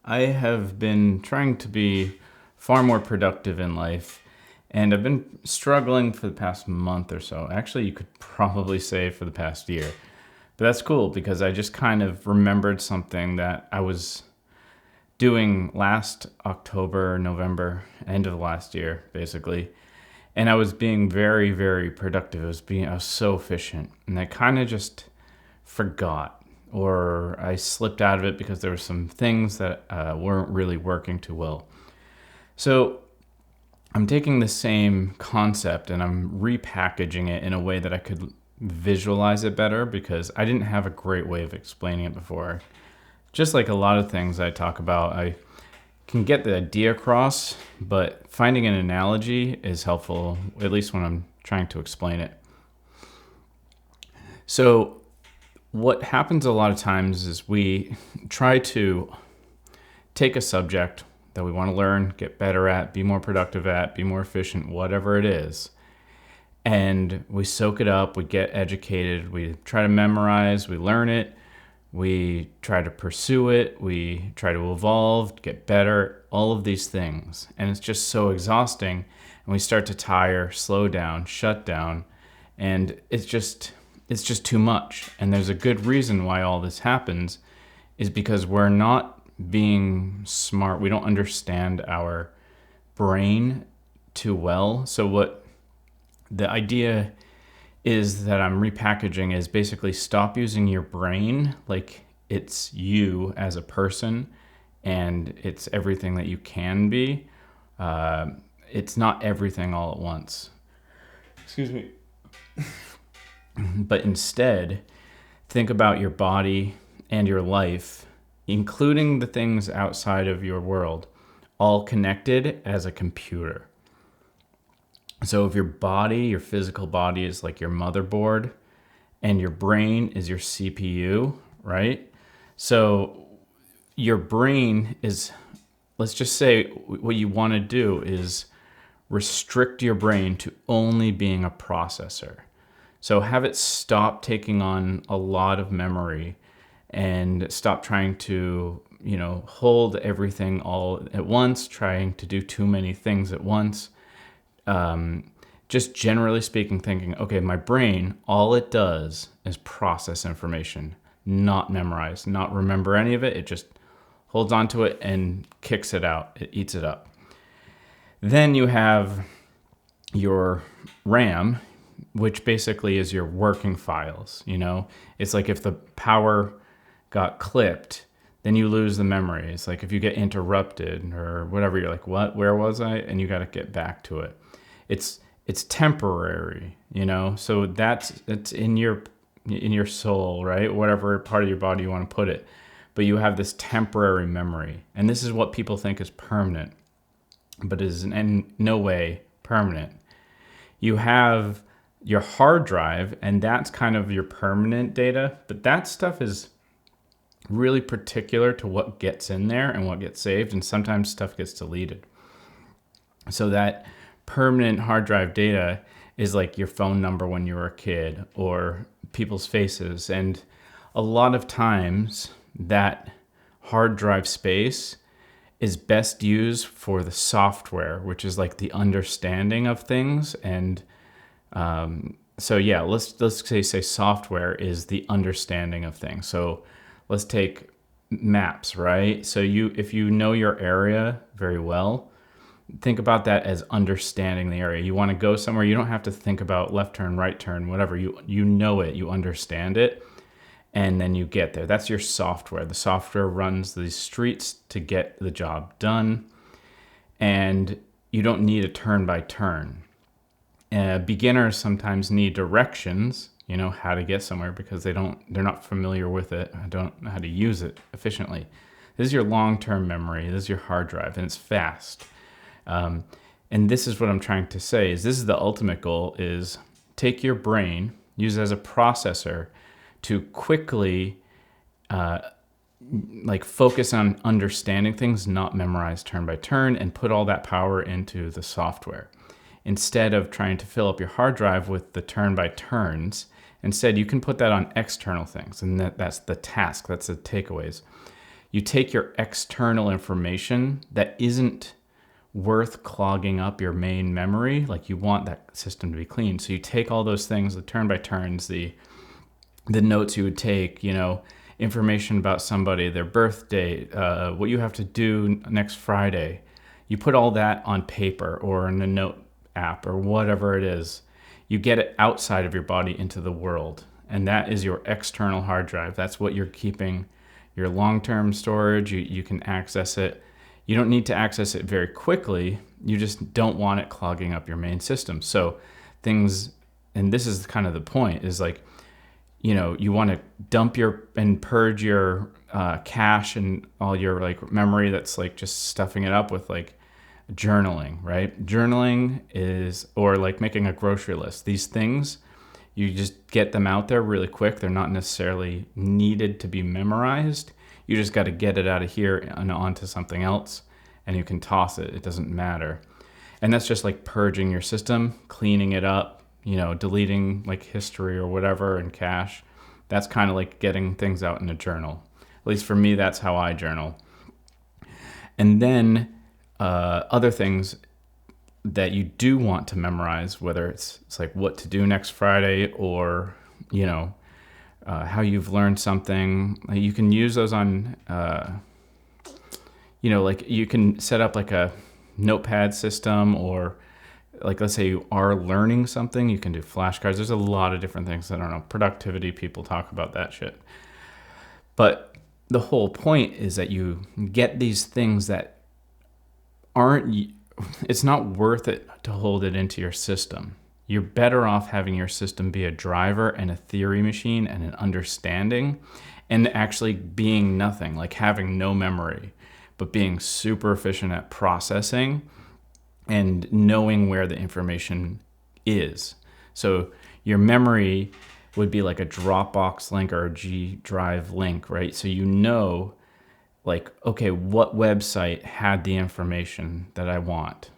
I have been trying to be far more productive in life, and I've been struggling for the past month or so. Actually, you could probably say for the past year. But that's cool because I just kind of remembered something that I was doing last October, November, end of last year, basically. And I was being very, very productive. I was so efficient. And I kind of just forgot, or I slipped out of it because there were some things that weren't really working too well. So I'm taking the same concept and I'm repackaging it in a way that I could visualize it better because I didn't have a great way of explaining it before. Just like a lot of things I talk about, I can get the idea across, but finding an analogy is helpful, at least when I'm trying to explain it. So what happens a lot of times is we try to take a subject that we want to learn, get better at, be more productive at, be more efficient, whatever it is, and we soak it up, we get educated, we try to memorize, we learn it, we try to pursue it, we try to evolve, get better, all of these things. And it's just so exhausting, and we start to tire, slow down, shut down, and it's just too much. And there's a good reason why all this happens is because we're not being smart. We don't understand our brain too well. So what the idea is that I'm repackaging is basically stop using your brain like it's you as a person and it's everything that you can be. It's not everything all at once. Excuse me. But instead, think about your body and your life, including the things outside of your world, all connected as a computer. So if your body, your physical body is like your motherboard and your brain is your CPU, right? So your brain is, let's just say what you want to do is restrict your brain to only being a processor. So have it stop taking on a lot of memory and stop trying to, hold everything all at once, trying to do too many things at once. Just generally speaking, thinking, okay, my brain, all it does is process information, not memorize, not remember any of it. It just holds onto it and kicks it out. It eats it up. Then you have your RAM, which basically is your working files. It's like if the power got clipped, then you lose the memory. It's like if you get interrupted or whatever, you're like, what, where was I? And you got to get back to it. It's temporary, so that's in your soul, right? Whatever part of your body you want to put it. But you have this temporary memory. And this is what people think is permanent, but is in no way permanent. You have your hard drive, and that's kind of your permanent data, but that stuff is really particular to what gets in there and what gets saved, and sometimes stuff gets deleted. So that permanent hard drive data is like your phone number when you were a kid or people's faces, and a lot of times that hard drive space is best used for the software, which is like the understanding of things. And so yeah, let's say software is the understanding of things. So let's take maps, right? So if you know your area very well, think about that as understanding the area. You want to go somewhere, you don't have to think about left turn, right turn, whatever. You know it, you understand it, and then you get there. That's your software. The software runs these streets to get the job done, and you don't need a turn by turn. Beginners sometimes need directions, how to get somewhere because they're not familiar with it. I don't know how to use it efficiently. This is your long-term memory. This is your hard drive, and it's fast. And this is what I'm trying to say is this is the ultimate goal is take your brain, use it as a processor to quickly focus on understanding things, not memorize turn by turn, and put all that power into the software. Instead of trying to fill up your hard drive with the turn by turns, instead you can put that on external things, and that's the task, that's the takeaways. You take your external information that isn't worth clogging up your main memory. Like, you want that system to be clean. So you take all those things, the turn by turns, the notes you would take, information about somebody, their birthday, what you have to do next Friday. You put all that on paper or in a note app or whatever it is. You get it outside of your body into the world. And that is your external hard drive. That's what you're keeping your long-term storage. You can access it. You don't need to access it very quickly. You just don't want it clogging up your main system. So things, and this is kind of the point, is like, you want to dump and purge your cache and all your like memory that's like just stuffing it up with like journaling, right? Journaling is, or like making a grocery list. These things, you just get them out there really quick. They're not necessarily needed to be memorized. You just got to get it out of here and onto something else, and you can toss it. It doesn't matter. And that's just like purging your system, cleaning it up, deleting like history or whatever and cache. That's kind of like getting things out in a journal. At least for me, that's how I journal. And then other things that you do want to memorize, whether it's like what to do next Friday or, how you've learned something. You can use those on, like you can set up like a notepad system, or like, let's say you are learning something, you can do flashcards. There's a lot of different things. I don't know, productivity, people talk about that shit. But the whole point is that you get these things that it's not worth it to hold it into your system. You're better off having your system be a driver and a theory machine and an understanding, and actually being nothing, like having no memory, but being super efficient at processing and knowing where the information is. So your memory would be like a Dropbox link or a G Drive link, right? So like, okay, what website had the information that I want?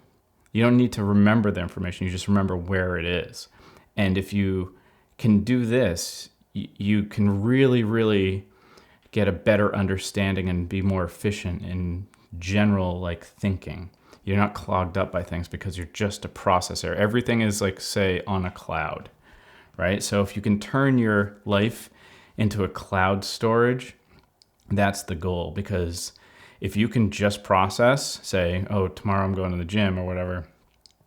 You don't need to remember the information, you just remember where it is. And if you can do this, you can really, really get a better understanding and be more efficient in general, like thinking. You're not clogged up by things because you're just a processor. Everything is like, say, on a cloud, right? So if you can turn your life into a cloud storage, that's the goal. Because if you can just process, say, oh, tomorrow I'm going to the gym or whatever,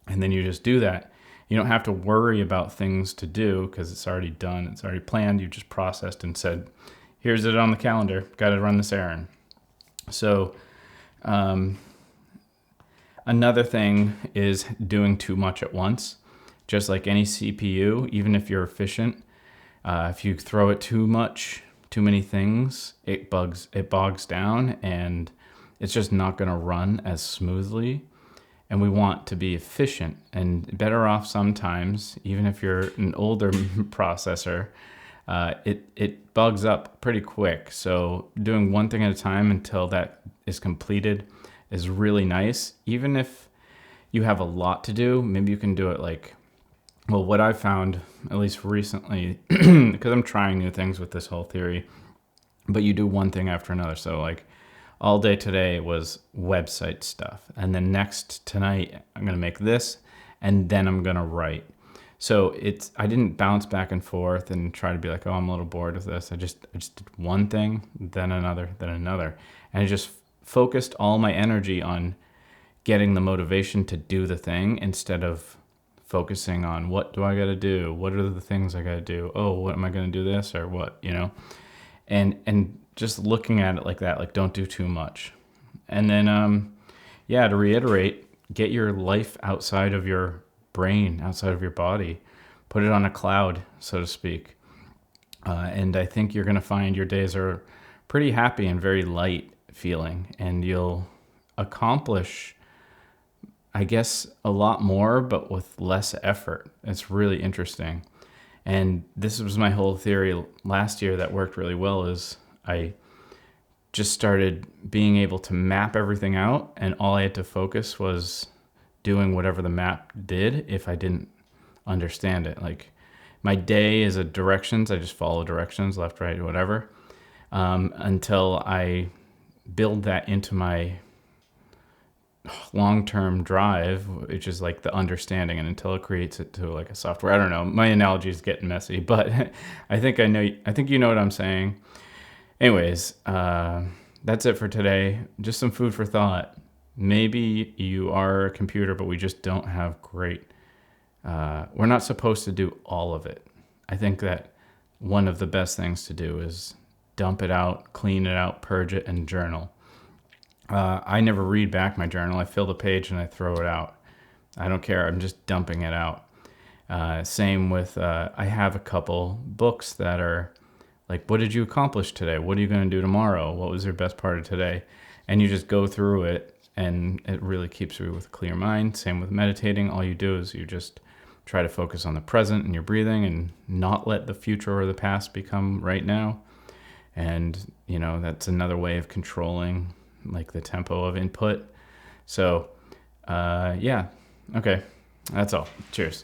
and then you just do that, you don't have to worry about things to do because it's already done. It's already planned. You just processed and said, here's it on the calendar. Got to run this errand. So another thing is doing too much at once. Just like any CPU, even if you're efficient, if you throw it too many things, it bogs down, and it's just not going to run as smoothly. And we want to be efficient and better off sometimes, even if you're an older processor, it bugs up pretty quick. So doing one thing at a time until that is completed is really nice. Even if you have a lot to do, maybe you can do it like, well, what I've found, at least recently, because I'm trying new things with this whole theory, but you do one thing after another. So like all day today was website stuff. And then tonight, I'm going to make this, and then I'm going to write. So I didn't bounce back and forth and try to be like, oh, I'm a little bored with this. I just did one thing, then another, then another. And I just focused all my energy on getting the motivation to do the thing instead of focusing on what do I got to do? What are the things I got to do? Oh, what am I going to do this or what, And just looking at it like that, like don't do too much. And then, to reiterate, get your life outside of your brain, outside of your body. Put it on a cloud, so to speak. And I think you're going to find your days are pretty happy and very light feeling, and you'll accomplish, I guess, a lot more, but with less effort. It's really interesting. And this was my whole theory last year that worked really well, is I just started being able to map everything out, and all I had to focus was doing whatever the map did if I didn't understand it. Like my day is a directions. I just follow directions, left, right, whatever, until I build that into my long-term drive, which is like the understanding, and until it creates it to like a software. I don't know. My analogy is getting messy, but I think you know what I'm saying. Anyways, that's it for today. Just some food for thought. Maybe you are a computer, but we just don't have great. We're not supposed to do all of it. I think that one of the best things to do is dump it out, clean it out, purge it, and journal. I never read back my journal. I fill the page and I throw it out. I don't care. I'm just dumping it out. Same with, I have a couple books that are like, what did you accomplish today? What are you going to do tomorrow? What was your best part of today? And you just go through it, and it really keeps you with a clear mind. Same with meditating. All you do is you just try to focus on the present and your breathing and not let the future or the past become right now. And, that's another way of controlling like the tempo of input. So, yeah. Okay. That's all. Cheers.